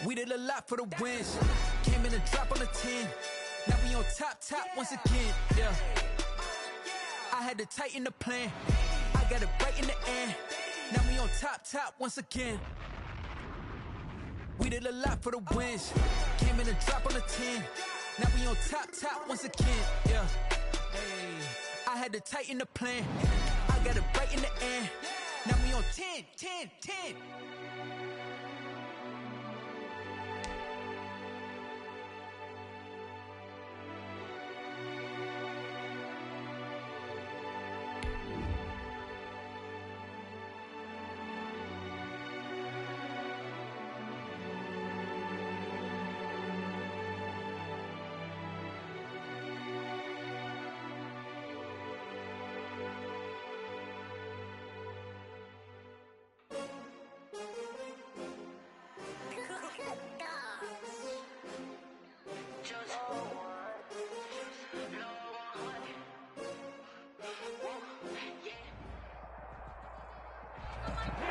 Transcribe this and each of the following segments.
We did a lot for the wins. Came in and drop on the 10. Now we on top once again, yeah. I had to tighten the plan. I got it right in the end. Now we on top once again. We did a lot for the wins. Came in and drop on the 10. Now we on top once again, yeah. Hey, I had to tighten the plan. I got it right in the end. Now we on 10.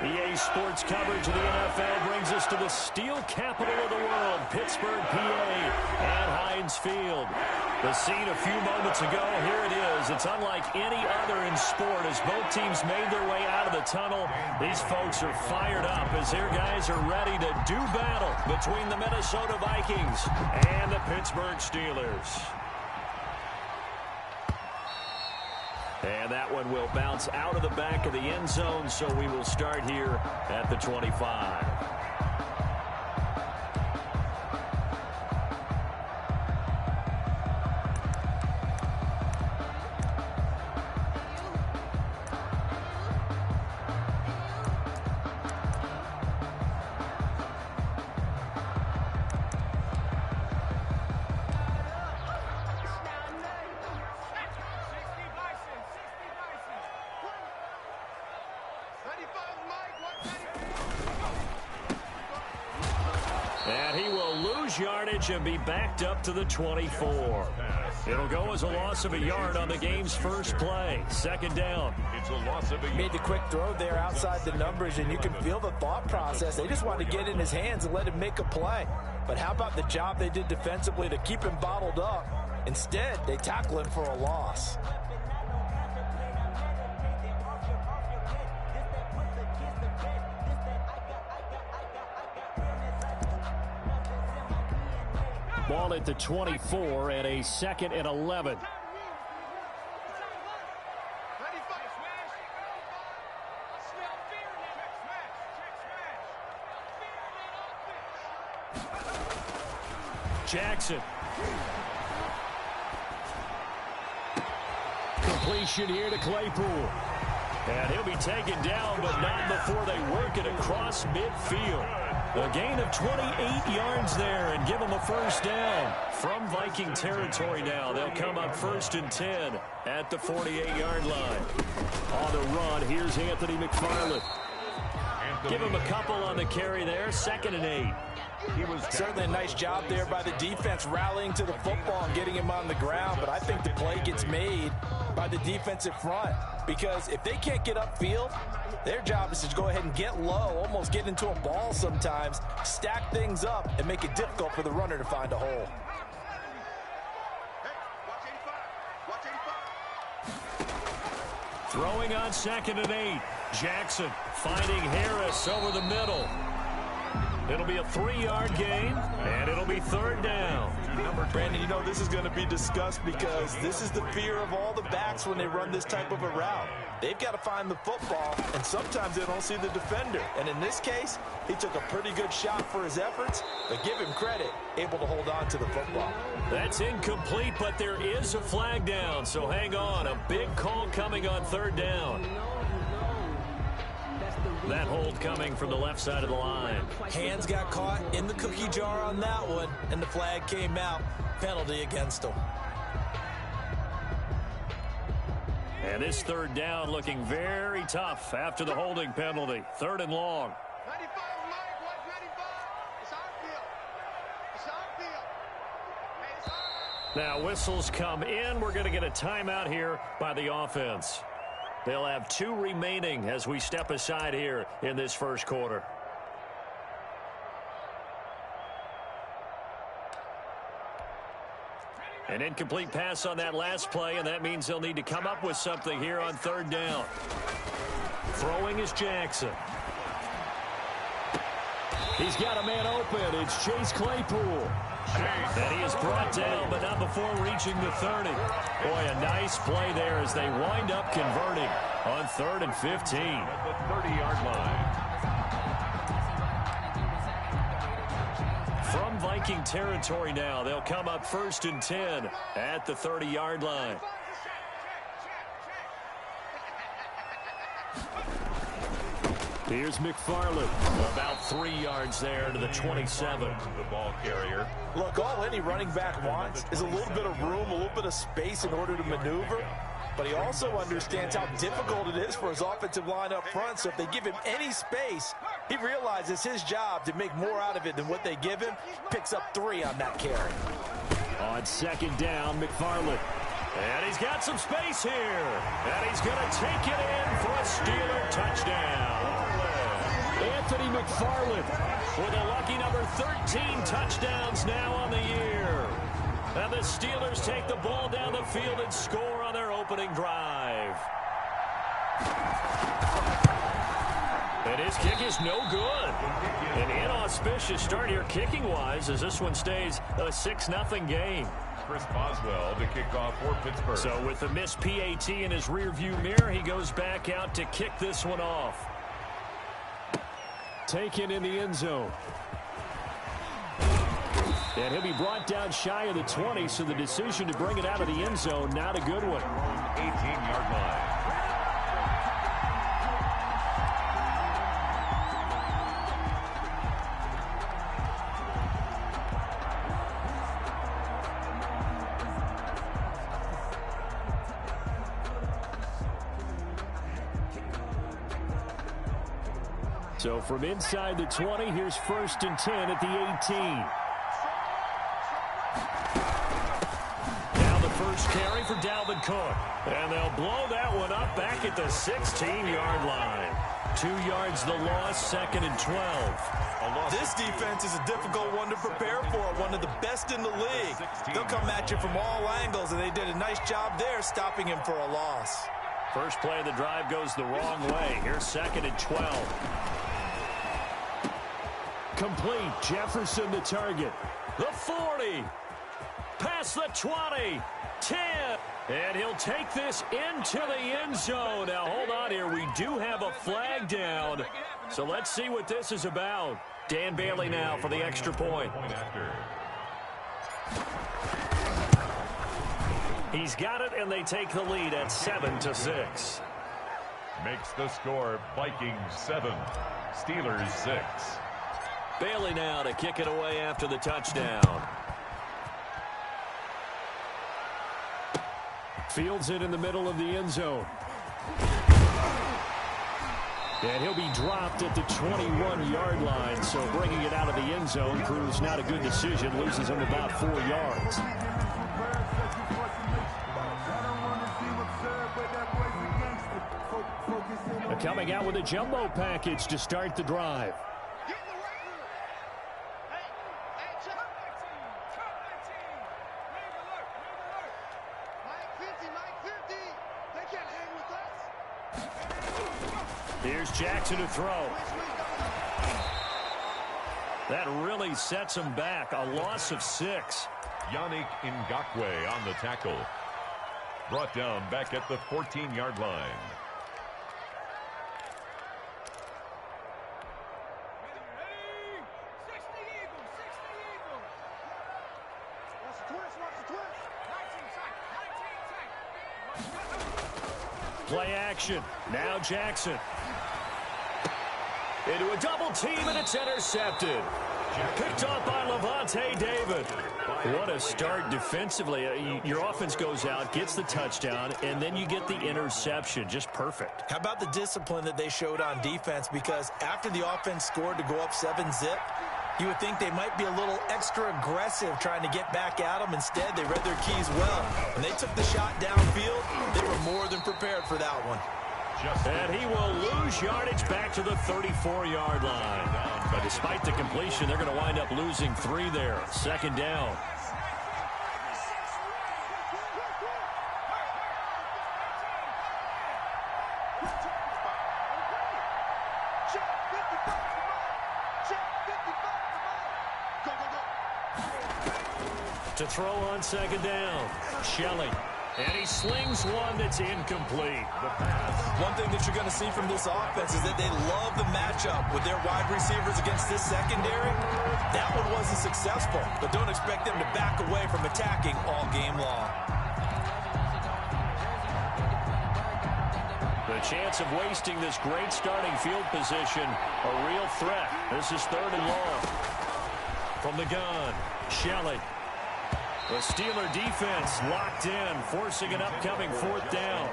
EA Sports coverage of the NFL brings us to the steel capital of the world, Pittsburgh, PA, at Heinz Field. The scene a few moments ago, here it is. It's unlike any other in sport as both teams made their way out of the tunnel. These folks are fired up as their guys are ready to do battle between the Minnesota Vikings and the Pittsburgh Steelers. And that one will bounce out of the back of the end zone, so we will start here at the 25. And he will lose yardage and be backed up to the 24. It'll go as a loss of a yard on the game's first play. Second down. It's a loss of a yard. Made the quick throw there outside the numbers, and you can feel the thought process. They just wanted to get in his hands and let him make a play. But how about the job they did defensively to keep him bottled up? Instead, they tackle him for a loss. Ball at the 24 and a 2nd and 11. Jackson. Completion here to Claypool. And he'll be taken down, but not before they work it across midfield. A gain of 28 yards there and give them a first down. From Viking territory now, they'll come up 1st and 10 at the 48-yard line. On the run, here's Anthony McFarland. Give him a couple on the carry there, 2nd and 8. He was certainly a nice job there by the defense rallying to the football and getting him on the ground, but I think the play gets made by the defensive front because if they can't get upfield, their job is to go ahead and get low, almost get into a ball sometimes, stack things up, and make it difficult for the runner to find a hole. Throwing on 2nd and 8. Jackson finding Harris over the middle. It'll be a 3-yard gain, and it'll be 3rd down. Brandon, you know this is going to be discussed because this is the fear of all the backs when they run this type of a route. They've got to find the football, and sometimes they don't see the defender. And in this case, he took a pretty good shot for his efforts, but give him credit, able to hold on to the football. That's incomplete, but there is a flag down, so hang on. A big call coming on 3rd down. That hold coming from the left side of the line. Hands got caught in the cookie jar on that one, and the flag came out. Penalty against them. And this 3rd down looking very tough after the holding penalty. 3rd and long. 95, Mike, 195. It's our field. It's our field. Hey, it's our... Now whistles come in. We're going to get a timeout here by the offense. They'll have 2 remaining as we step aside here in this first quarter. An incomplete pass on that last play, and that means they'll need to come up with something here on third down. Throwing is Jackson. He's got a man open. It's Chase Claypool. And he is brought down, but not before reaching the 30. Boy, a nice play there as they wind up converting on 3rd and 15. At the 30-yard line. From Viking territory now, they'll come up 1st and 10 at the 30-yard line. Here's McFarland. About 3 yards there to the 27. The ball carrier. Look, all any running back wants is a little bit of room, a little bit of space in order to maneuver. But he also understands how difficult it is for his offensive line up front. So if they give him any space, he realizes his job to make more out of it than what they give him. Picks up 3 on that carry. On 2nd down, McFarland. And he's got some space here. And he's going to take it in for a Steeler touchdown. Anthony McFarland with a lucky number 13 touchdowns now on the year. And the Steelers take the ball down the field and score on their opening drive. And his kick is no good. An inauspicious start here kicking-wise as this one stays a 6-0 game. Chris Boswell to kick off for Pittsburgh. So with the missed PAT in his rearview mirror, he goes back out to kick this one off. Taken in the end zone. And he'll be brought down shy of the 20, so the decision to bring it out of the end zone, not a good one. 18-yard line. So from inside the 20, here's 1st and 10 at the 18. Now the first carry for Dalvin Cook. And they'll blow that one up back at the 16-yard line. 2 yards the loss, 2nd and 12. This defense is a difficult one to prepare for, one of the best in the league. They'll come at you from all angles, and they did a nice job there stopping him for a loss. First play of the drive goes the wrong way. Here's 2nd and 12. Complete. Jefferson the target. The 40. Past the 20. 10. And he'll take this into the end zone. Now, hold on here. We do have a flag down. So let's see what this is about. Dan Bailey now for the extra point. He's got it, and they take the lead at 7-6. Makes the score Vikings 7, Steelers 6. Bailey now to kick it away after the touchdown. Fields it in the middle of the end zone. And he'll be dropped at the 21-yard line, so bringing it out of the end zone proves not a good decision, loses him about 4 yards. They're coming out with a jumbo package to start the drive. Here's Jackson to throw. That really sets him back. A loss of 6. Yannick Ngakoue on the tackle. Brought down back at the 14-yard line. Play action. Now Jackson. Into a double team, and it's intercepted. Picked off by Levante David. What a start defensively. Your offense goes out, gets the touchdown, and then you get the interception. Just perfect. How about the discipline that they showed on defense? Because after the offense scored to go up 7-zip, you would think they might be a little extra aggressive trying to get back at them. Instead, they read their keys well. When they took the shot downfield, they were more than prepared for that one. And he will lose yardage back to the 34-yard line. But despite the completion, they're going to wind up losing 3 there. 2nd down. To throw on second down, Shelley. And he slings one that's incomplete. The pass. One thing that you're going to see from this offense is that they love the matchup with their wide receivers against this secondary. That one wasn't successful, but don't expect them to back away from attacking all game long. The chance of wasting this great starting field position, a real threat. This is 3rd and long. From the gun, Shelley. The Steeler defense locked in, forcing an upcoming 4th down.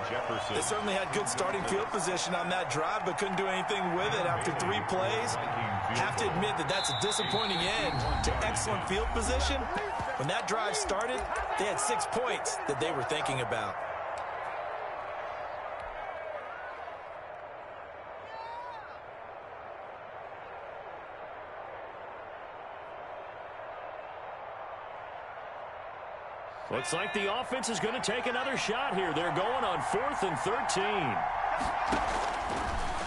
They certainly had good starting field position on that drive, but couldn't do anything with it after 3 plays. Have to admit that that's a disappointing end to excellent field position. When that drive started, they had 6 points that they were thinking about. Looks like the offense is going to take another shot here. They're going on 4th and 13.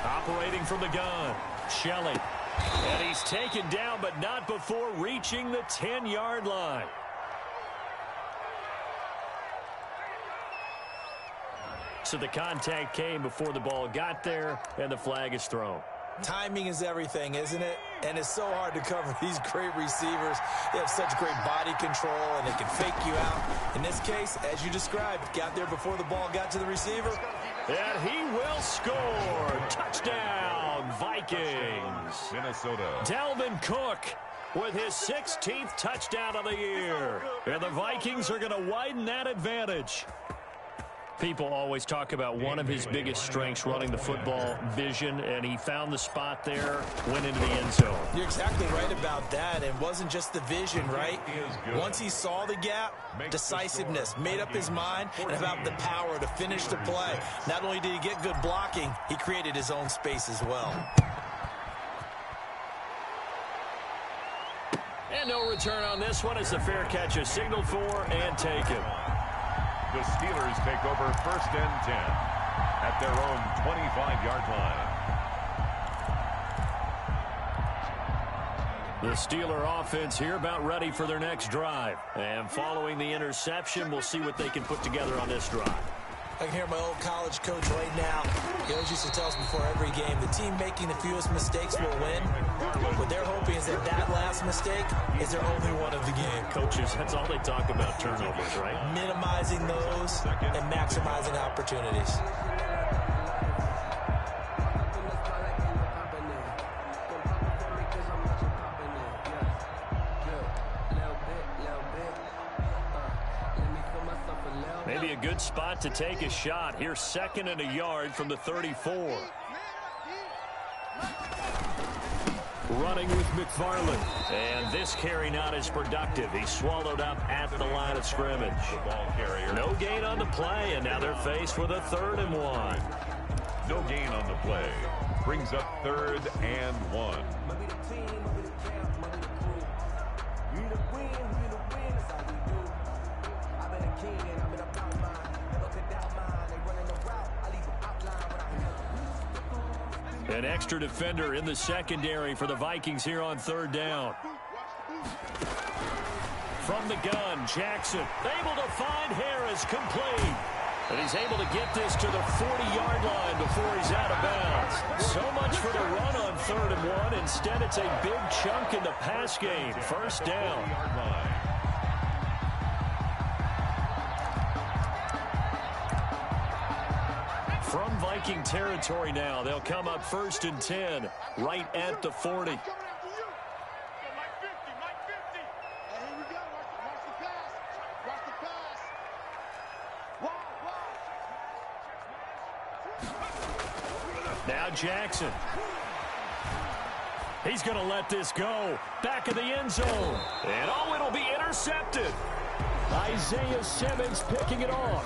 Operating from the gun, Shelley. And he's taken down, but not before reaching the 10-yard line. So the contact came before the ball got there, and the flag is thrown. Timing is everything, isn't it? And it's so hard to cover these great receivers. They have such great body control, and they can fake you out. In this case, as you described, got there before the ball got to the receiver. And he will score. Touchdown, Vikings. Minnesota. Dalvin Cook with his 16th touchdown of the year. And the Vikings are going to widen that advantage. People always talk about one of his biggest strengths, running the football, vision, and he found the spot there, went into the end zone. You're exactly right about that. It wasn't just the vision, right? Once he saw the gap, decisiveness, made up his mind, and about the power to finish the play. Not only did he get good blocking, he created his own space as well. And no return on this one as the fair catch is signaled for and taken. The Steelers take over 1st and 10 at their own 25-yard line. The Steeler offense here about ready for their next drive. And following the interception, we'll see what they can put together on this drive. I can hear my old college coach right now. He always used to tell us before every game, the team making the fewest mistakes will win. What they're hoping is that that last mistake is their only one of the game. Coaches, that's all they talk about, turnovers, right? Minimizing those and maximizing opportunities. Maybe a good spot to take a shot. Here's 2nd and a yard from the 34. Running with McFarland. And this carry not as productive. He's swallowed up at the line of scrimmage. No gain on the play, and now they're faced with a 3rd and 1. No gain on the play. Brings up 3rd and 1. An extra defender in the secondary for the Vikings here on 3rd down. From the gun, Jackson able to find Harris, complete. And he's able to get this to the 40-yard line before he's out of bounds. So much for the run on 3rd and 1. Instead, it's a big chunk in the pass game. 1st down. From Viking territory now, they'll come up 1st and 10, right at the 40. Now Jackson. He's going to let this go. Back of the end zone. And oh, it'll be intercepted. Isaiah Simmons picking it off.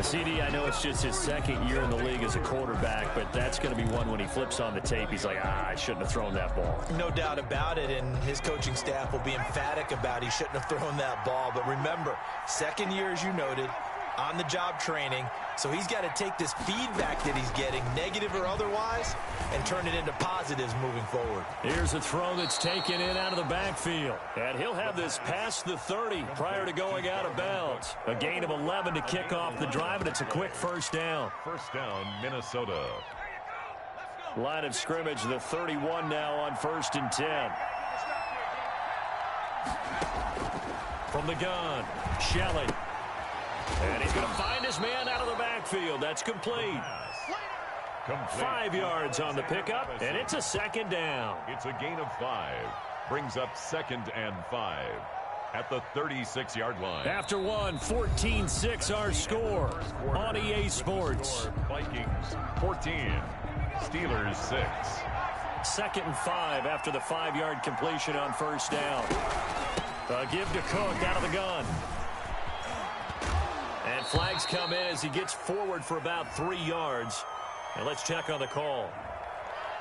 CD, I know it's just his 2nd year in the league as a quarterback, but that's going to be one when he flips on the tape. He's like, I shouldn't have thrown that ball. No doubt about it, and his coaching staff will be emphatic about he shouldn't have thrown that ball. But remember, 2nd year, as you noted, on-the-job training, so he's got to take this feedback that he's getting, negative or otherwise, and turn it into positives moving forward. Here's a throw that's taken in out of the backfield. And he'll have this past the 30 prior to going out of bounds. A gain of 11 to kick off the drive, and it's a quick first down. First down, Minnesota. Line of scrimmage, the 31 now on 1st and 10. From the gun, Shelley. And he's going to find his man out of the backfield. That's complete. 5 yards on the pickup, and it's a second down. It's a gain of 5. Brings up 2nd and 5 at the 36-yard line. After one, 14-6 our score on EA Sports. Vikings 14, Steelers 6. 2nd and 5 after the 5-yard completion on first down. Give to Cook out of the gun. And flags come in as he gets forward for about 3 yards. And let's check on the call.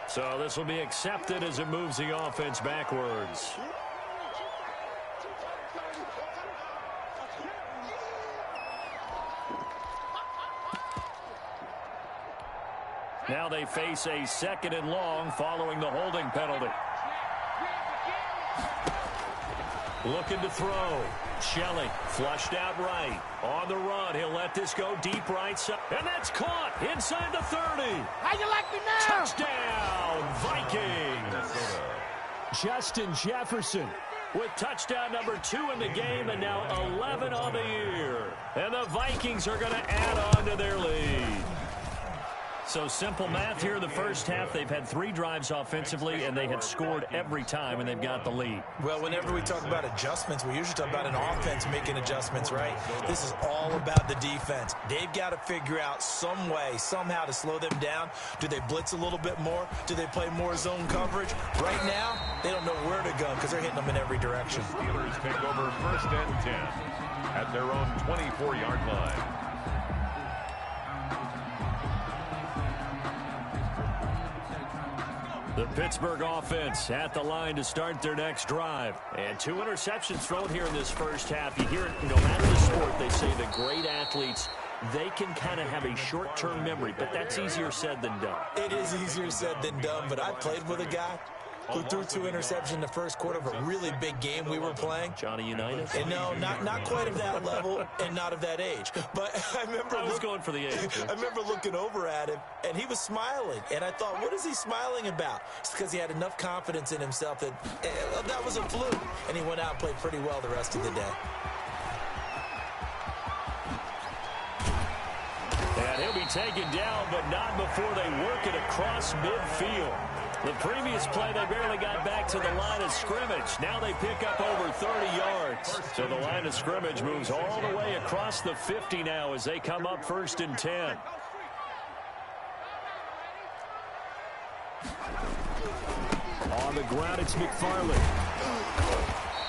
So this will be accepted as it moves the offense backwards. Now they face a 2nd and long following the holding penalty. Looking to throw. Shelley flushed out right. On the run, he'll let this go deep right side. And that's caught inside the 30. How you like me now? Touchdown, Vikings. Justin Jefferson with touchdown number 2 in the game, and now 11 on the year. And the Vikings are going to add on to their lead. So simple math here in the first half. They've had 3 drives offensively, and they have scored every time, and they've got the lead. Well, whenever we talk about adjustments, we usually talk about an offense making adjustments, right? This is all about the defense. They've got to figure out some way, somehow to slow them down. Do they blitz a little bit more? Do they play more zone coverage? Right now, they don't know where to go because they're hitting them in every direction. Steelers take over 1st and 10 at their own 24-yard line. The Pittsburgh offense at the line to start their next drive. And 2 interceptions thrown here in this first half. You hear it, no matter the sport, they say the great athletes, they can kind of have a short-term memory, but that's easier said than done. It is easier said than done, but I played with a guy who threw 2 interceptions in the first quarter of a really big game we were playing. Johnny Unitas? And no, not quite of that level and not of that age. But I was going for the age. I remember looking over at him, and he was smiling. And I thought, what is he smiling about? It's because he had enough confidence in himself that that was a fluke. And he went out and played pretty well the rest of the day. And he'll be taken down, but not before they work it across midfield. The previous play, they barely got back to the line of scrimmage. Now they pick up over 30 yards. So the line of scrimmage moves all the way across the 50 now as they come up 1st and 10. On the ground, it's McFarland.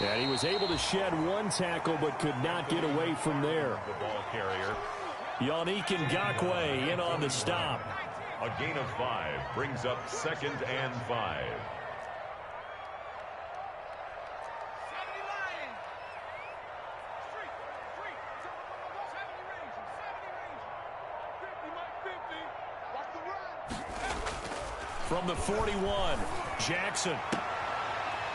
And he was able to shed 1 tackle but could not get away from there. The ball carrier. Yannick Ngakoue in on the stop. A gain of 5 brings up 2nd and 5. From the 41, Jackson.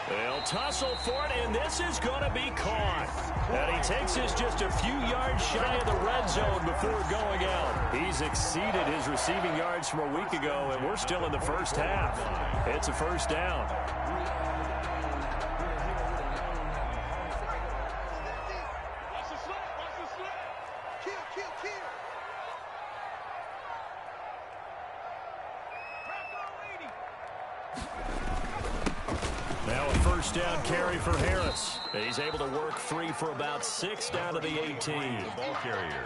They'll tussle for it, and this is going to be caught. And he takes us just a few yards shy of the red zone before going out. He's exceeded his receiving yards from a week ago, and we're still in the first half. It's a first down. Now a first down carry for Harris. He's able to work free for about 6 down to the 18. The ball carrier.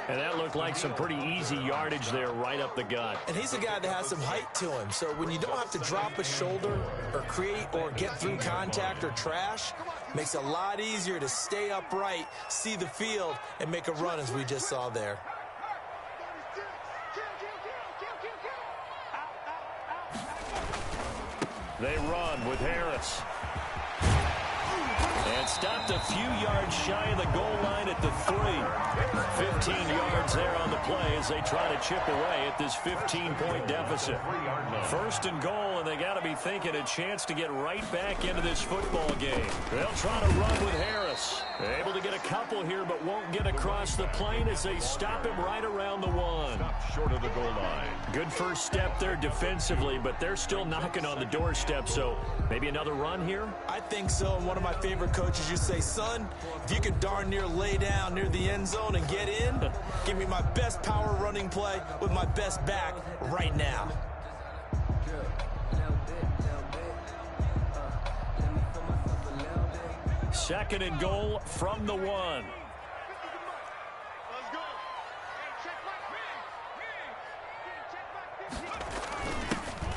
And that looked like some pretty easy yardage there right up the gut. And he's a guy that has some height to him. So when you don't have to drop a shoulder or create or get through contact or trash, makes it a lot easier to stay upright, see the field, and make a run as we just saw there. They run with Harris. And gets stopped a few yards shy of the goal line at the 3. 15 yards there on the play as they try to chip away at this 15-point deficit. First and goal, and they got to be thinking a chance to get right back into this football game. They'll try to run with Harris. Able to get a couple here, but won't get across the plane as they stop him right around the 1. Stop short of the goal line. Good first step there defensively, but they're still knocking on the doorstep, so maybe another run here? I think so, and one of my favorite coaches used to say, son, if you can darn near lay down near the end zone and get in, give me my best power running play with my best back right now. Second and goal from the 1. Let's go.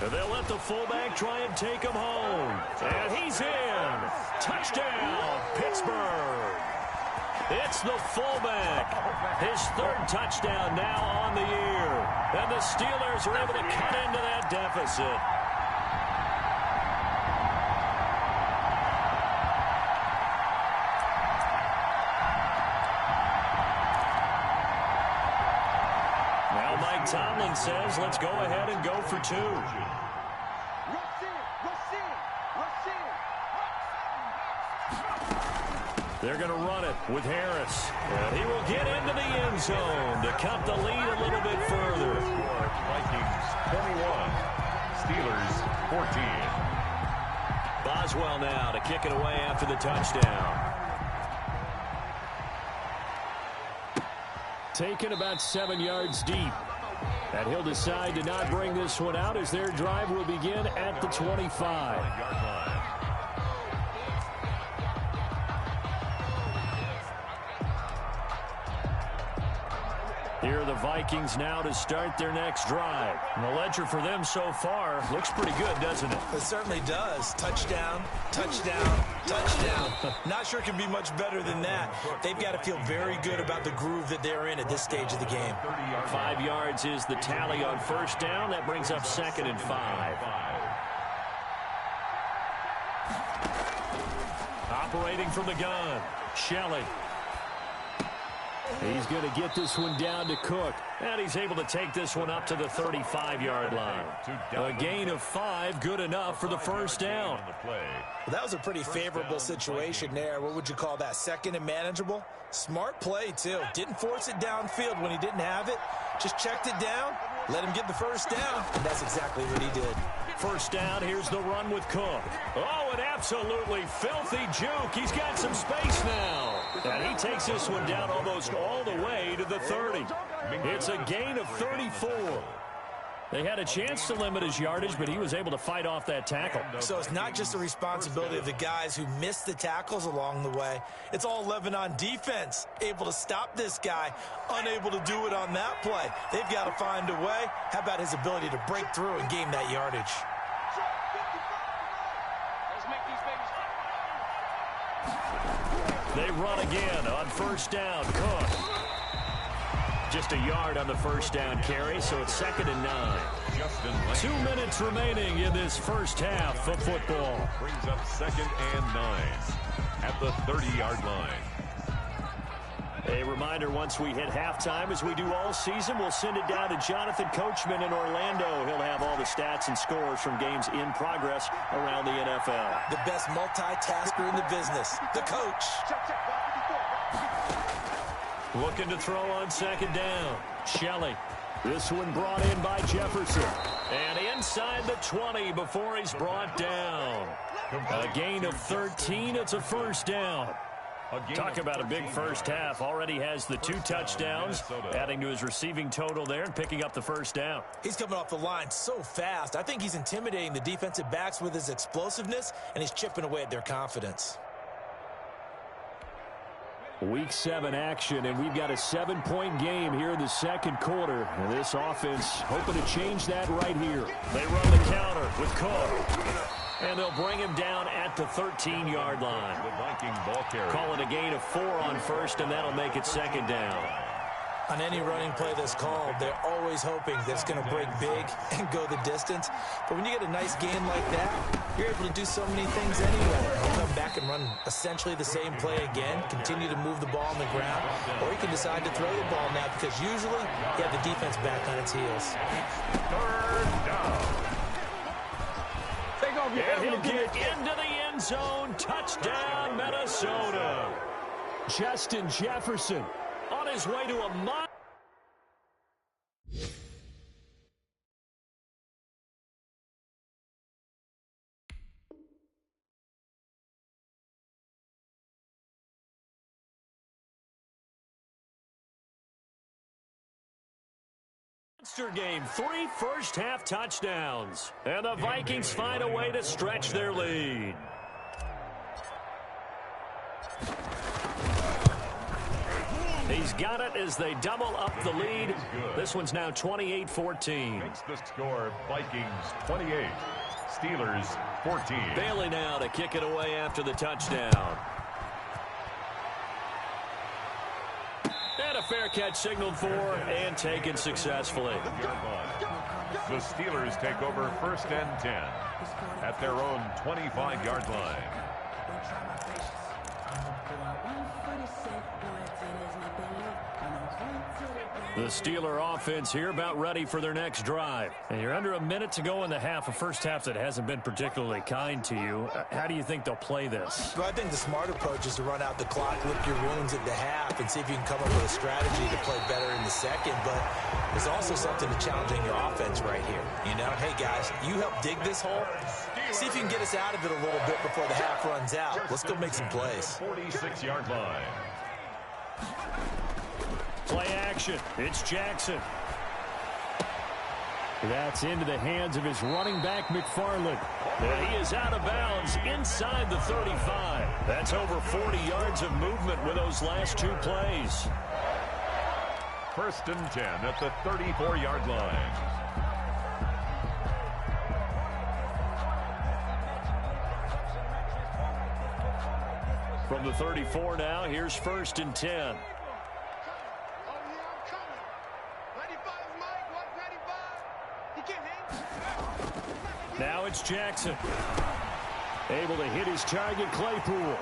And they'll let the fullback try and take him home. And he's in. Touchdown, Pittsburgh. It's the fullback. His 3rd touchdown now on the year. And the Steelers are able to cut into that deficit. Now Mike Tomlin says, let's go ahead and go for 2. They're going to run it with Harris. And he will get into the end zone to cut the lead a little bit further. Vikings 21, Steelers 14. Boswell now to kick it away after the touchdown. Taken about 7 yards deep. And he'll decide to not bring this one out as their drive will begin at the 25. Here are the Vikings now to start their next drive. And the ledger for them so far looks pretty good, doesn't it? It certainly does. Touchdown, touchdown, touchdown. Not sure it can be much better than that. They've got to feel very good about the groove that they're in at this stage of the game. 5 yards is the tally on first down. That brings up 2nd and 5. Operating from the gun, Shelley. He's going to get this one down to Cook. And he's able to take this one up to the 35-yard line. A gain of 5, good enough for the first down. Well, that was a pretty favorable situation there. What would you call that? Second and manageable? Smart play, too. Didn't force it downfield when he didn't have it. Just checked it down, let him get the first down, and that's exactly what he did. First down, here's the run with Cook. Oh, an absolutely filthy juke. He's got some space now. And he takes this one down almost all the way to the 30. It's a gain of 34. They had a chance to limit his yardage, but he was able to fight off that tackle. So it's not just the responsibility of the guys who missed the tackles along the way. It's all 11 on defense, able to stop this guy, unable to do it on that play. They've got to find a way. How about his ability to break through and gain that yardage? They run again on first down. Cook. Just a yard on the first down carry, so it's 2nd and 9. 2 minutes remaining in this first half of football. Brings up 2nd and 9 at the 30-yard line. A reminder, once we hit halftime, as we do all season, we'll send it down to Jonathan Coachman in Orlando. He'll have all the stats and scores from games in progress around the NFL. The best multitasker in the business, the coach. Looking to throw on 2nd down. Shelley. This one brought in by Jefferson. And inside the 20 before he's brought down. A gain of 13. It's a first down. Talk about a big first half. Already has the 2 touchdowns, adding to his receiving total there and picking up the first down. He's coming off the line so fast. I think he's intimidating the defensive backs with his explosiveness, and he's chipping away at their confidence. Week 7 action, and we've got a 7-point game here in the second quarter. And this offense hoping to change that right here. They run the counter with Cook. And they'll bring him down at the 13-yard line. The Viking ball carrier. Call it a gain of 4 on first, and that'll make it 2nd down. On any running play that's called, they're always hoping that it's going to break big and go the distance. But when you get a nice game like that, you're able to do so many things anyway. You come back and run essentially the same play again, continue to move the ball on the ground, or you can decide to throw the ball now because usually you have the defense back on its heels. Third down. And he'll get into the end zone. Touchdown, Minnesota. Justin Jefferson on his way to a monster game. 3 first-half touchdowns. And the Vikings find a way to stretch their lead. He's got it as they double up the lead. This one's now 28-14. Makes the score Vikings 28, Steelers 14. Bailey now to kick it away after the touchdown. And a fair catch signaled for and taken successfully. The Steelers take over 1st and 10 at their own 25-yard line. The Steeler offense here about ready for their next drive. And you're under a minute to go in the half, a first half that hasn't been particularly kind to you. How do you think they'll play this? Well, I think the smart approach is to run out the clock, lick your wounds at the half, and see if you can come up with a strategy to play better in the second. But there's also something to challenging your offense right here. You know, hey, guys, you help dig this hole. See if you can get us out of it a little bit before the half runs out. Let's go make some plays. 46-yard line. Play action. It's Jackson. That's into the hands of his running back, McFarland. And he is out of bounds inside the 35. That's over 40 yards of movement with those last 2 plays. 1st and 10 at the 34-yard line. From the 34 now, here's 1st and 10. Now it's Jackson. Able to hit his target, Claypool.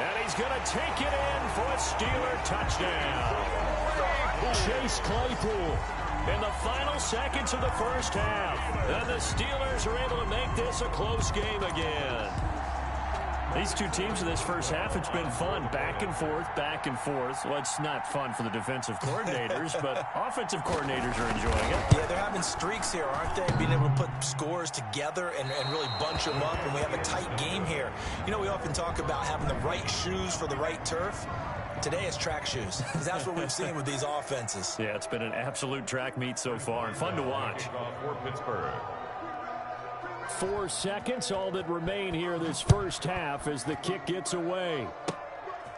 And he's going to take it in for a Steeler touchdown. Chase Claypool in the final seconds of the first half. And the Steelers are able to make this a close game again. These two teams in this first half, it's been fun. Back and forth, back and forth. Well, it's not fun for the defensive coordinators, but offensive coordinators are enjoying it. Yeah, they're having streaks here, aren't they? Being able to put scores together and really bunch them up, and we have a tight game here. You know, we often talk about having the right shoes for the right turf. Today it's track shoes. That's what we've seen with these offenses. Yeah, it's been an absolute track meet so far and fun to watch. For Pittsburgh. 4 seconds, all that remain here this first half as the kick gets away.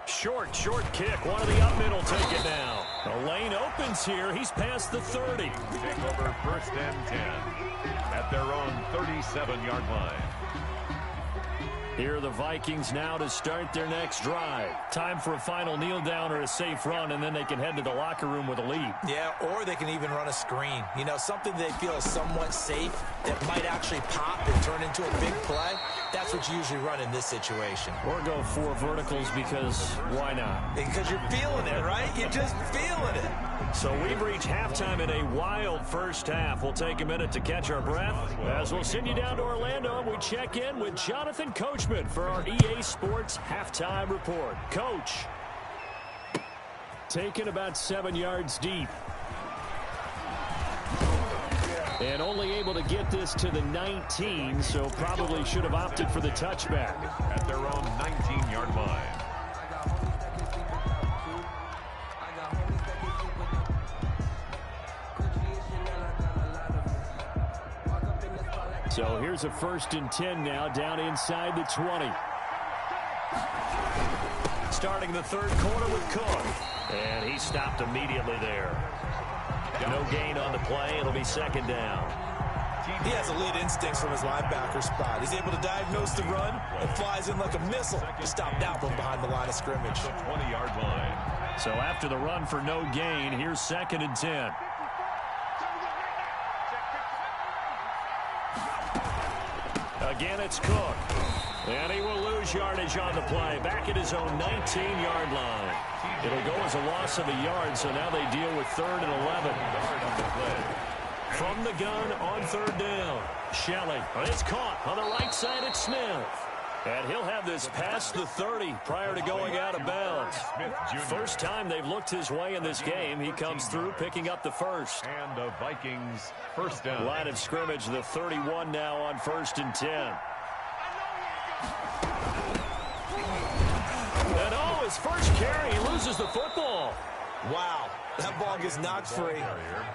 Short kick. One of the up middle take it now. The lane opens here. He's past the 30. Take over 1st and 10 at their own 37-yard line. Here are the Vikings now to start their next drive. Time for a final kneel down or a safe run, and then they can head to the locker room with a lead. Yeah, or they can even run a screen. You know, something they feel is somewhat safe that might actually pop and turn into a big play. That's what you usually run in this situation. Or go 4 verticals because why not? Because you're feeling it, right? You're just feeling it. So we've reached halftime in a wild first half. We'll take a minute to catch our breath as we'll send you down to Orlando and we check in with Jonathan Coachman for our EA Sports Halftime Report. Coach, taken about 7 yards deep. And only able to get this to the 19, so probably should have opted for the touchback. At their own 19-yard line. So here's a 1st and 10 now, down inside the 20. Starting the third quarter with Cook. And he stopped immediately there. No gain on the play. It'll be 2nd down. He has elite instincts from his linebacker spot. He's able to diagnose the run and flies in like a missile. He stopped that one behind the line of scrimmage. The 20-yard line. So after the run for no gain, here's 2nd and 10. Again, it's Cook. And he will lose yardage on the play. Back at his own 19-yard line. It'll go as a loss of a yard, so now they deal with 3rd and 11. From the gun on 3rd down. Shelley. It's caught on the right side. It's Smith. And he'll have this past the 30 prior to going out of bounds. First time they've looked his way in this game. He comes through picking up the first. And the Vikings first down. Line of scrimmage, the 31 now on 1st and 10. And oh, his first carry, he loses the football. Wow, that ball gets knocked free,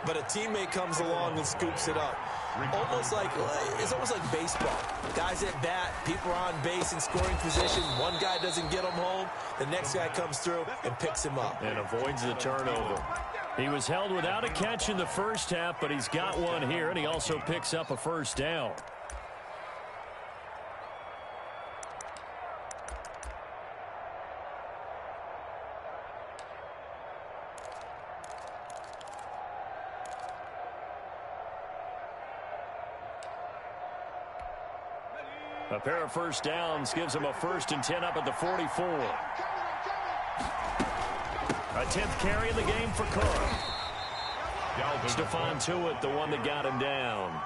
but a teammate comes along and scoops it up. It's almost like baseball. Guys at bat, people are on base in scoring position. One guy doesn't get him home. The next guy comes through and picks him up. And avoids the turnover. He was held without a catch in the first half, but he's got one here, and he also picks up a first down. A pair of first downs gives him a 1st and 10 up at the 44. A 10th carry in the game for Cook. Stephon Tuitt, the one that got him down.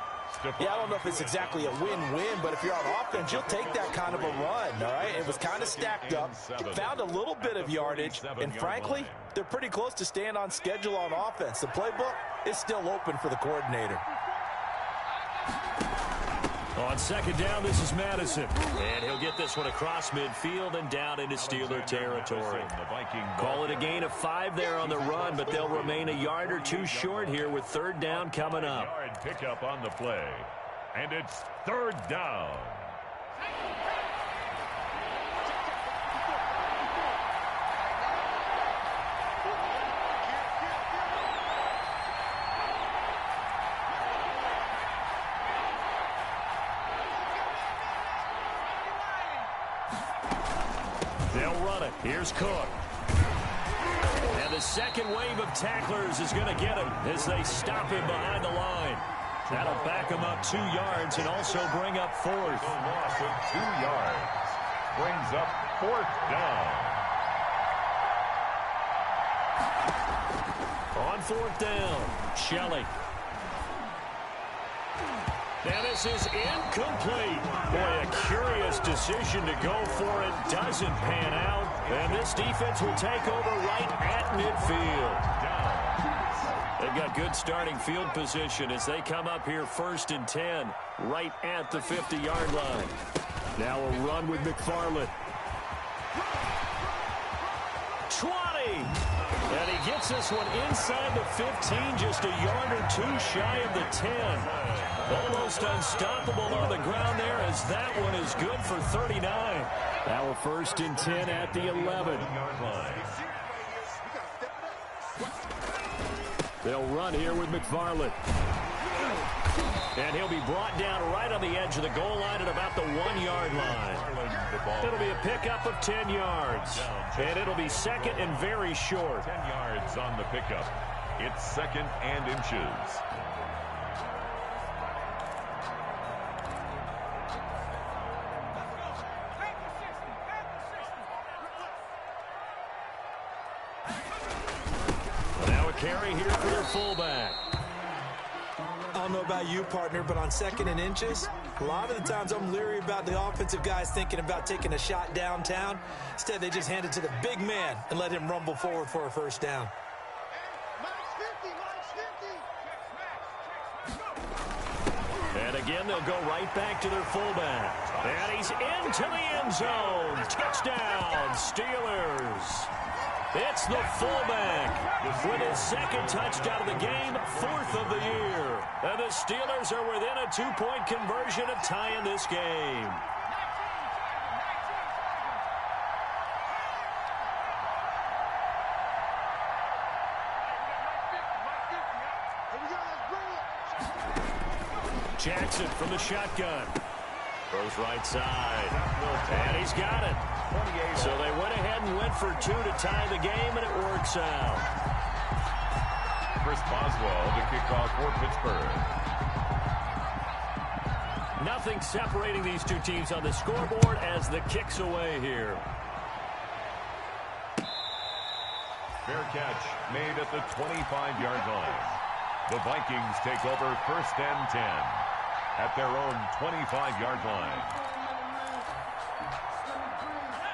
Yeah, I don't know if it's exactly a win-win, but if you're on offense, you'll take that kind of a run, all right? It was kind of stacked up, found a little bit of yardage, and frankly, they're pretty close to staying on schedule on offense. The playbook is still open for the coordinator. On 2nd down, this is Madison. And he'll get this one across midfield and down into Steeler territory. Call it a gain of 5 there on the run, but they'll remain a yard or 2 short here with 3rd down coming up. Yard pickup on the play. And it's 3rd down. They'll run it. Here's Cook. And the second wave of tacklers is going to get him as they stop him behind the line. That'll back him up 2 yards and also bring up 4th. A loss of 2 yards. Brings up 4th down. On 4th down, Shelley. And this is incomplete. Boy, a curious decision to go for it. Doesn't pan out. And this defense will take over right at midfield. They've got good starting field position as they come up here 1st and 10, right at the 50-yard line. Now a run with McFarland. 20. And he gets this one inside the 15, just a yard or 2 shy of the 10. Almost unstoppable on the ground there as that one is good for 39. Now a 1st and 10 at the 11-yard line. They'll run here with McFarland. And he'll be brought down right on the edge of the goal line at about the 1-yard line. It'll be a pickup of 10 yards. And it'll be 2nd and very short. 10 yards on the pickup. It's 2nd and inches. Carry here for their fullback. I don't know about you, partner, but on 2nd and inches, a lot of the times I'm leery about the offensive guys thinking about taking a shot downtown. Instead, they just hand it to the big man and let him rumble forward for a 1st down. And again, they'll go right back to their fullback. And he's into the end zone. Touchdown, Steelers. It's the fullback with his 2nd touchdown of the game, 4th of the year. And the Steelers are within a 2-point conversion of tying this game. Jackson from the shotgun. Throws right side. And he's got it. 28. So they went ahead and went for two to tie the game, and it works out. Chris Boswell to kick off for Pittsburgh. Nothing separating these two teams on the scoreboard as the kick's away here. Fair catch made at the 25-yard line. The Vikings take over 1st and 10 at their own 25-yard line.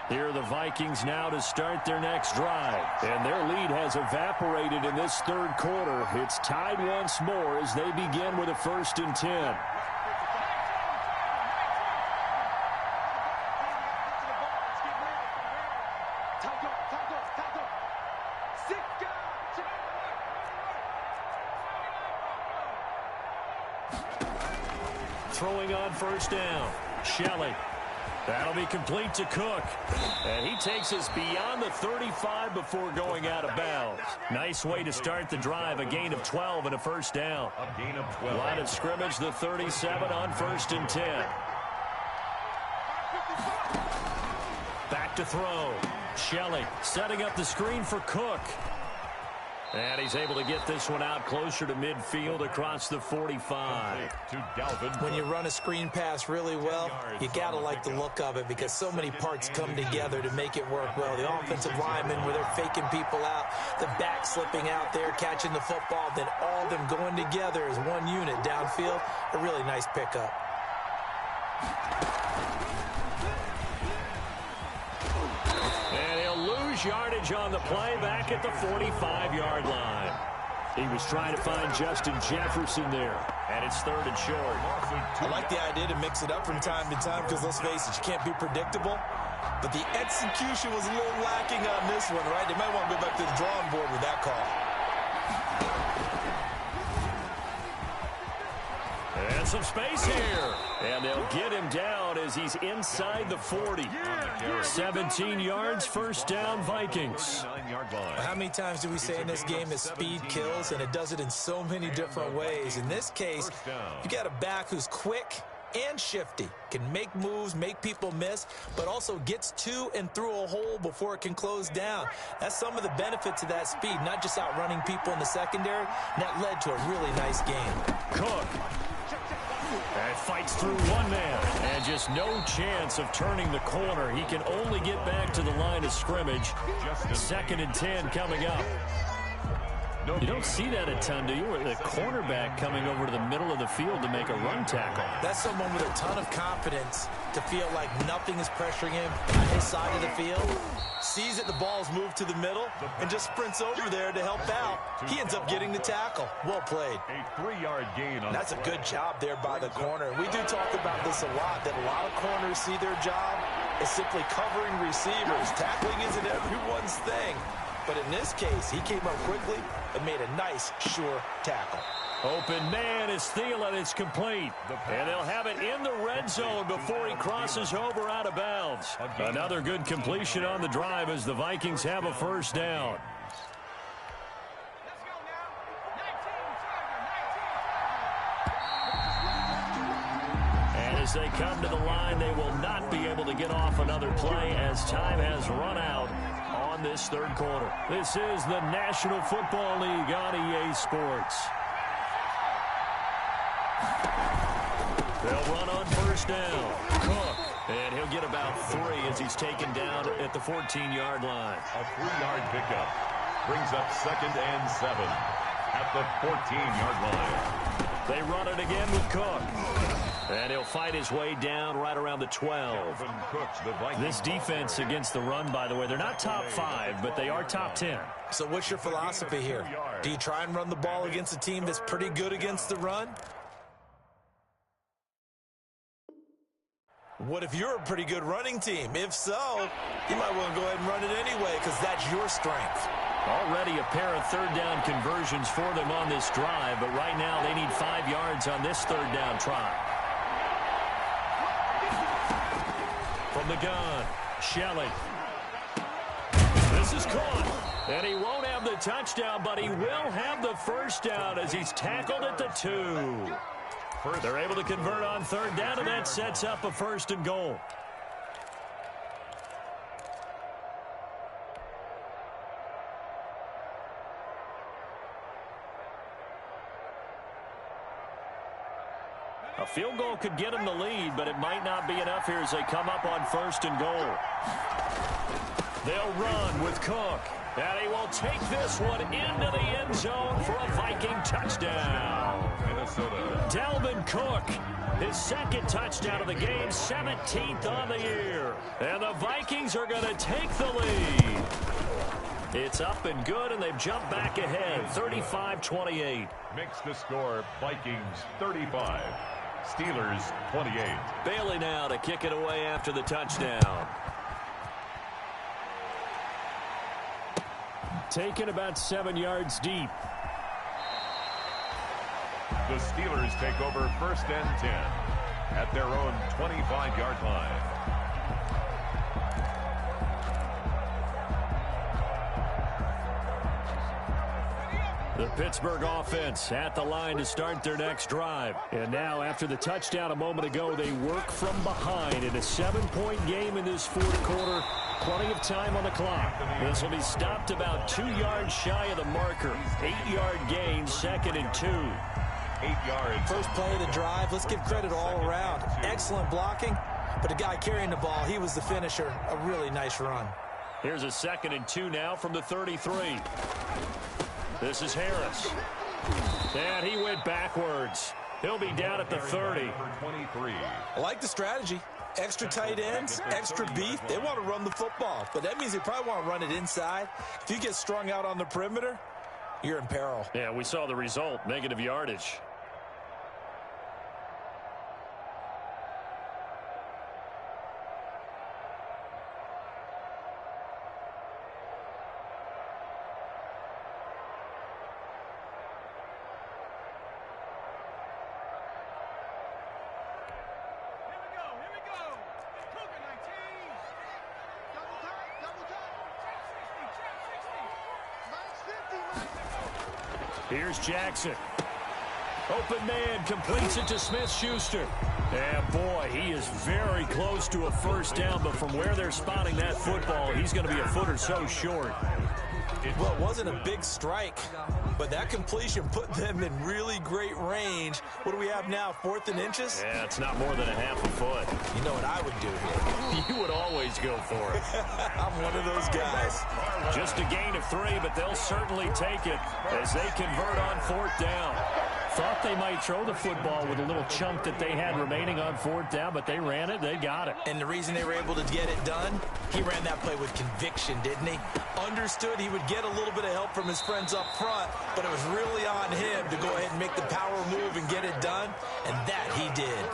Here are the Vikings now to start their next drive. And their lead has evaporated in this third quarter. It's tied once more as they begin with a 1st and 10. Throwing on 1st down. Shelley. That'll be complete to Cook. And he takes us beyond the 35 before going out of bounds. Nice way to start the drive. A gain of 12 and a 1st down. A gain of 12. Line of scrimmage, the 37 on 1st and 10. Back to throw. Shelley setting up the screen for Cook. And he's able to get this one out closer to midfield across the 45. When you run a screen pass really well, you got to like the look of it because so many parts come together to make it work well. The offensive linemen, where they're faking people out, the back slipping out there, catching the football, then all of them going together as one unit downfield. A really nice pickup. Yardage on the play back at the 45-yard line. He was trying to find Justin Jefferson there, and it's 3rd and short. I like the idea to mix it up from time to time because, let's face it, you can't be predictable. But the execution was a little lacking on this one, right? They might want to go back to the drawing board with that call. And some space here. And they'll get him down as he's inside the 40. 17 yards, 1st down, Vikings. How many times do we say in this game that speed kills, and it does it in so many different ways? In this case, you got a back who's quick and shifty, can make moves, make people miss, but also gets to and through a hole before it can close down. That's some of the benefits of that speed, not just outrunning people in the secondary. And that led to a really nice game. Cook. And fights through one man. And just no chance of turning the corner. He can only get back to the line of scrimmage. 2nd and 10 coming up. You don't see that a ton, do you? With a cornerback coming over to the middle of the field to make a run tackle. That's someone with a ton of confidence to feel like nothing is pressuring him on his side of the field. Sees that the ball's moved to the middle and just sprints over there to help out. He ends up getting the tackle. Well played. A 3-yard gain. That's a good job there by the corner. We do talk about this a lot, that a lot of corners see their job as simply covering receivers. Tackling isn't everyone's thing. But in this case, he came up quickly and made a nice, sure tackle. Open man is Thielen. It's complete. And they'll have it in the red zone before he crosses over out of bounds. Another good completion on the drive as the Vikings have a 1st down. And as they come to the line, they will not be able to get off another play as time has run out on this 3rd quarter. This is the National Football League on EA Sports. They'll run on 1st down. Cook. And he'll get about 3 as he's taken down at the 14-yard line. A 3-yard pickup brings up 2nd and 7 at the 14-yard line. They run it again with Cook. And he'll fight his way down right around the 12. This defense against the run, by the way, they're not top 5, but they are top 10. So what's your philosophy here? Do you try and run the ball against a team that's pretty good against the run? What if you're a pretty good running team? If so, you might want to go ahead and run it anyway because that's your strength. Already a pair of 3rd down conversions for them on this drive, but right now they need 5 yards on this 3rd down try. From the gun, Shelley. This is caught, and he won't have the touchdown, but he will have the 1st down as he's tackled at the 2. They're able to convert on 3rd down, and that sets up a 1st and goal. A field goal could get them the lead, but it might not be enough here as they come up on 1st and goal. They'll run with Cook. And he will take this one into the end zone for a Viking touchdown. Minnesota. Dalvin Cook, his 2nd touchdown of the game, 17th on the year. And the Vikings are going to take the lead. It's up and good, and they've jumped back ahead, 35-28. Makes the score Vikings 35, Steelers 28. Bailey now to kick it away after the touchdown. Taken about 7 yards deep. The Steelers take over 1st and 10 at their own 25-yard line. The Pittsburgh offense at the line to start their next drive. And now, after the touchdown a moment ago, they work from behind in a 7-point game in this 4th quarter. Plenty of time on the clock. This will be stopped about 2 yards shy of the marker. 8-yard gain, 2nd and 2. 8 yards. First play of the drive. Let's give credit all around. Excellent blocking, but the guy carrying the ball, he was the finisher. A really nice run. Here's a 2nd and 2 now from the 33. This is Harris. And he went backwards. He'll be down at the 30. I like the strategy. Extra tight ends, extra beef. They want to run the football, but that means they probably want to run it inside. If you get strung out on the perimeter, you're in peril. Yeah, we saw the result, negative yardage. Here's Jackson. Open man completes it to Smith-Schuster. And boy, he is very close to a 1st down, but from where they're spotting that football, he's going to be a foot or so short. Well, it wasn't a big strike, but that completion put them in really great range. What do we have now, 4th and inches? Yeah, it's not more than a half a foot. You know what I would do here? You would always go for it. I'm one of those guys. Just a gain of 3, but they'll certainly take it as they convert on 4th down. Thought they might throw the football with a little chunk that they had remaining on 4th down, but they ran it, they got it. And the reason they were able to get it done, he ran that play with conviction, didn't he? Understood he would get a little bit of help from his friends up front, but it was really on him to go ahead and make the power move and get it done, and that he did.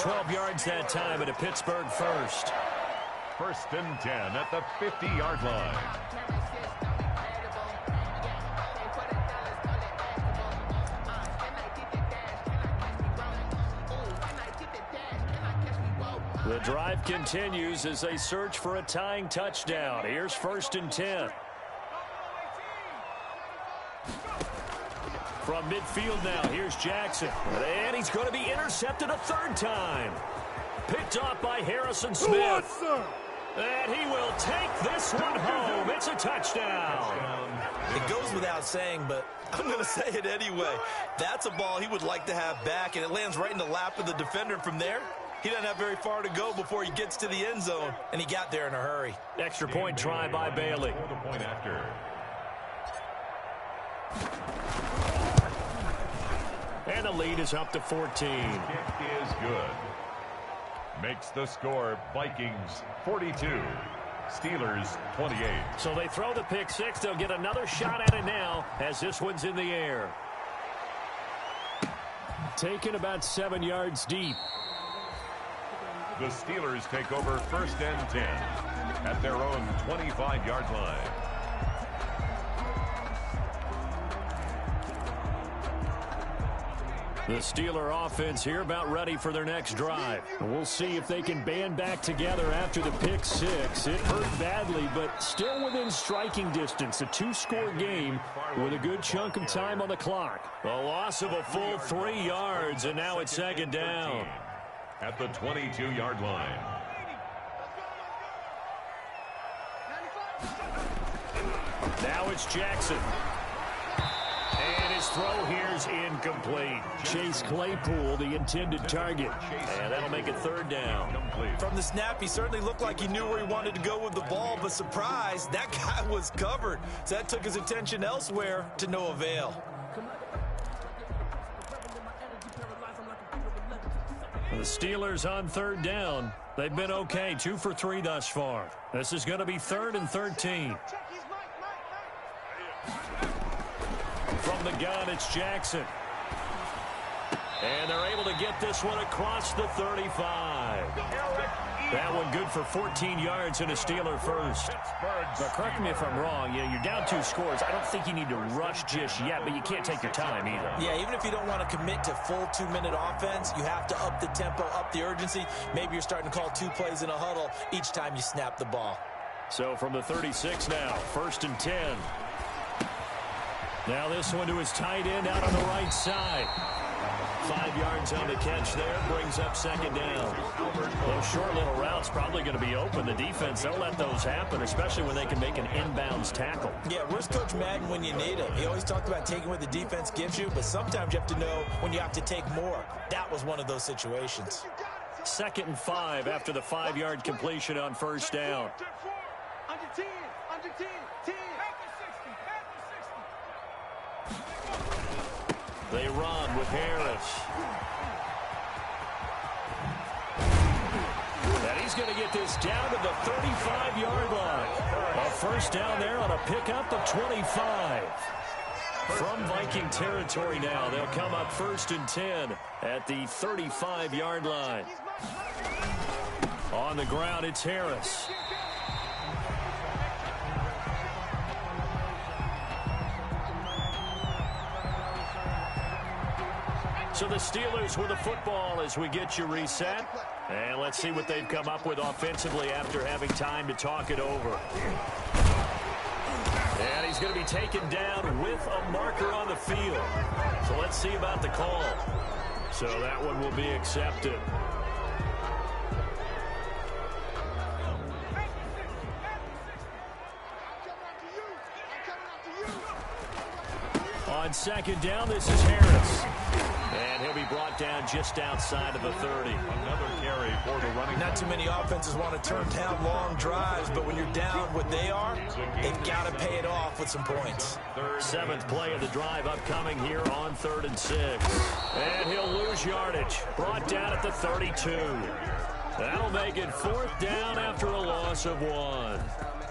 12 yards that time at a Pittsburgh 1st. 1st and 10 at the 50-yard line. The drive continues as they search for a tying touchdown. Here's 1st and 10. From midfield now, here's Jackson. And he's going to be intercepted a 3rd time. Picked off by Harrison Smith. And he will take this one home. It's a touchdown. It goes without saying, but I'm going to say it anyway. That's a ball he would like to have back, and it lands right in the lap of the defender from there. He doesn't have very far to go before he gets to the end zone, and he got there in a hurry. Extra point try by Bailey. The point after. And the lead is up to 14. Kick is good. Makes the score Vikings 42, Steelers 28. So they throw the pick 6. They'll get another shot at it now as this one's in the air. Taken about 7 yards deep. The Steelers take over 1st and 10 at their own 25-yard line. The Steeler offense here about ready for their next drive. We'll see if they can band back together after the pick 6. It hurt badly, but still within striking distance. A 2-score game with a good chunk of time on the clock. A loss of a full 3 yards, and now it's 2nd down. At the 22-yard line. Now it's Jackson. And his his throw here's incomplete. Chase Claypool, the intended target. And that'll make it third down. From the snap, he certainly looked like he knew where he wanted to go with the ball, but surprise, that guy was covered. So that took his attention elsewhere to no avail. The Steelers on third down. They've been okay, 2 for 3 thus far. This is going to be 3rd and 13. From the gun, it's Jackson. And they're able to get this one across the 35. That one good for 14 yards and a Steeler first. But correct me if I'm wrong, you're down 2 scores. I don't think you need to rush just yet, but you can't take your time either. Yeah, even if you don't want to commit to full 2-minute offense, you have to up the tempo, up the urgency. Maybe you're starting to call 2 plays in a huddle each time you snap the ball. So from the 36 now, 1st and 10. Now this one to his tight end out on the right side. 5 yards on the catch there, brings up 2nd down. Those short little routes probably going to be open. The defense, they'll let those happen, especially when they can make an inbounds tackle. Yeah, where's Coach Madden when you need him? He always talked about taking what the defense gives you, but sometimes you have to know when you have to take more. That was one of those situations. 2nd and 5 after the 5-yard completion on 1st down. Under 10, under 10, 10. They run with Harris. And he's going to get this down to the 35-yard line. A 1st down there on a pickup of 25. From Viking territory now, they'll come up 1st and 10 at the 35-yard line. On the ground, it's Harris. So the Steelers with the football as we get you reset. And let's see what they've come up with offensively after having time to talk it over. And he's going to be taken down with a marker on the field. So let's see about the call. So that one will be accepted. On 2nd down, this is Harris. And he'll be brought down just outside of the 30. Another carry for the running. Not too many offenses want to turn down long drives, but when you're down what they are, they've got to pay it off with some points. 7th play of the drive upcoming here on 3rd and 6. And he'll lose yardage. Brought down at the 32. That'll make it 4th down after a loss of 1.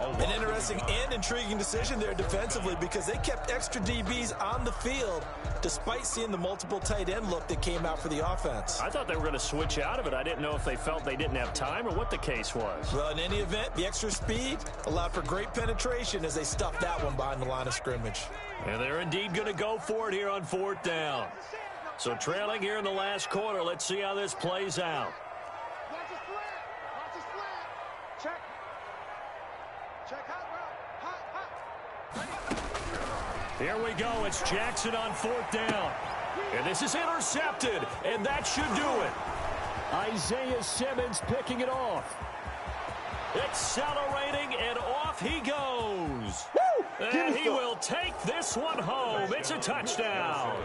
An interesting and intriguing decision there defensively because they kept extra DBs on the field despite seeing the multiple tight end look that came out for the offense. I thought they were going to switch out of it. I didn't know if they felt they didn't have time or what the case was. Well, in any event, the extra speed allowed for great penetration as they stuffed that one behind the line of scrimmage. And they're indeed going to go for it here on 4th down. So trailing here in the last quarter, let's see how this plays out. Watch his slant. Watch his slant. Check. Check hot route. Hot. Here we go. It's Jackson on 4th down. And this is intercepted, and that should do it. Isaiah Simmons picking it off. Accelerating, and off he goes. Woo! And he will take this one home. It's a touchdown.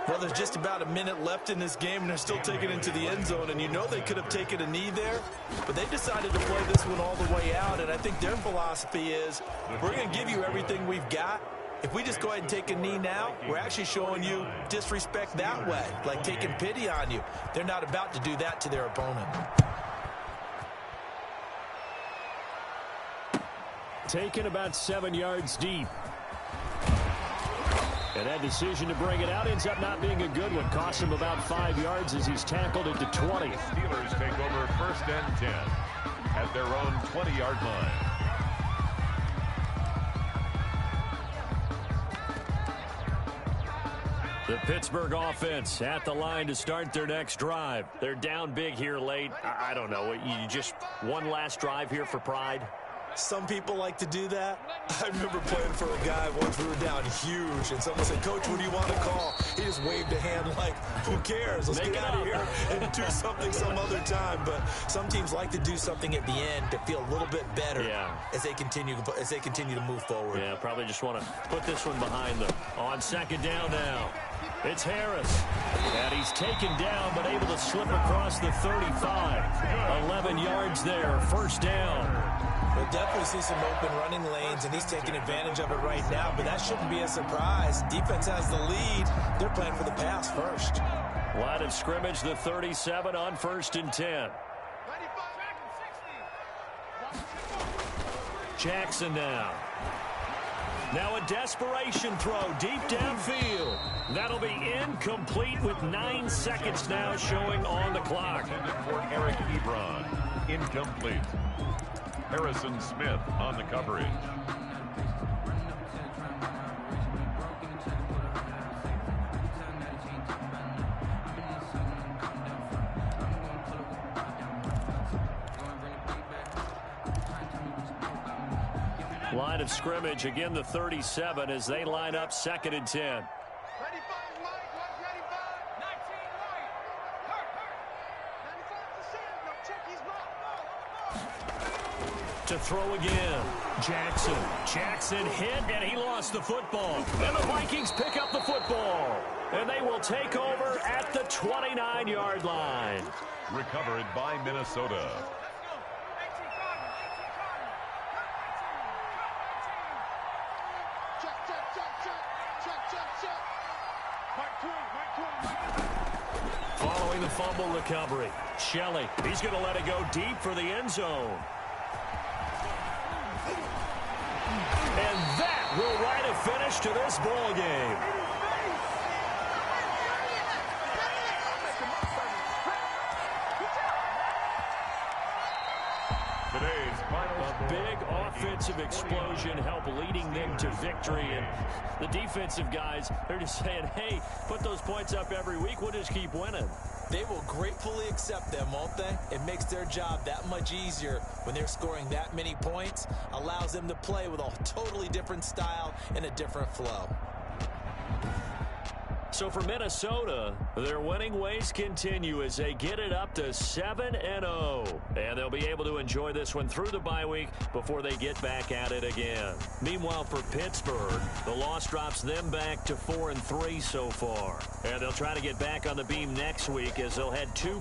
Well, there's just about a minute left in this game, and they're still taking it into the end zone. And you know they could have taken a knee there, but they decided to play this one all the way out. And I think their philosophy is, we're going to give you everything we've got. If we just go ahead and take a knee now, we're actually showing you disrespect that way, like taking pity on you. They're not about to do that to their opponent. Taken about 7 yards deep. And that decision to bring it out ends up not being a good one. Costs him about 5 yards as he's tackled into 20. Steelers take over 1st and 10 at their own 20-yard line. The Pittsburgh offense at the line to start their next drive. They're down big here late. I don't know. You just one last drive here for pride? Some people like to do that. I remember playing for a guy once. We were down huge, and someone said, "Coach, what do you want to call?" He just waved a hand like, "Who cares? Let's get out of here and do something some other time." But some teams like to do something at the end to feel a little bit better as they continue to move forward. Yeah, probably just want to put this one behind them. On second down now, it's Harris. And he's taken down, but able to slip across the 35. 11 yards there, first down. We'll definitely see some open running lanes, and he's taking advantage of it right now, but that shouldn't be a surprise. Defense has the lead. They're playing for the pass first. Line of scrimmage, the 37 on 1st and 10. Jackson now. Now a desperation throw deep downfield. That'll be incomplete with 9 seconds now showing on the clock. For Eric Ebron, incomplete. Harrison Smith on the coverage. Line of scrimmage, again the 37 as they line up 2nd and 10. To throw again. Jackson hit, and he lost the football. And the Vikings pick up the football. And they will take over at the 29-yard line. Recovered by Minnesota. Following the fumble recovery, Shelley, he's going to let it go deep for the end zone. And that will write a finish to this ball game. A big offensive explosion helped leading them to victory. And the defensive guys, they're just saying, hey, put those points up every week. We'll just keep winning. They will gratefully accept them, won't they? It makes their job that much easier when they're scoring that many points. Allows them to play with a totally different style and a different flow. So for Minnesota, their winning ways continue as they get it up to 7-0. And they'll be able to enjoy this one through the bye week before they get back at it again. Meanwhile, for Pittsburgh, the loss drops them back to 4-3 so far. And they'll try to get back on the beam next week as they'll head to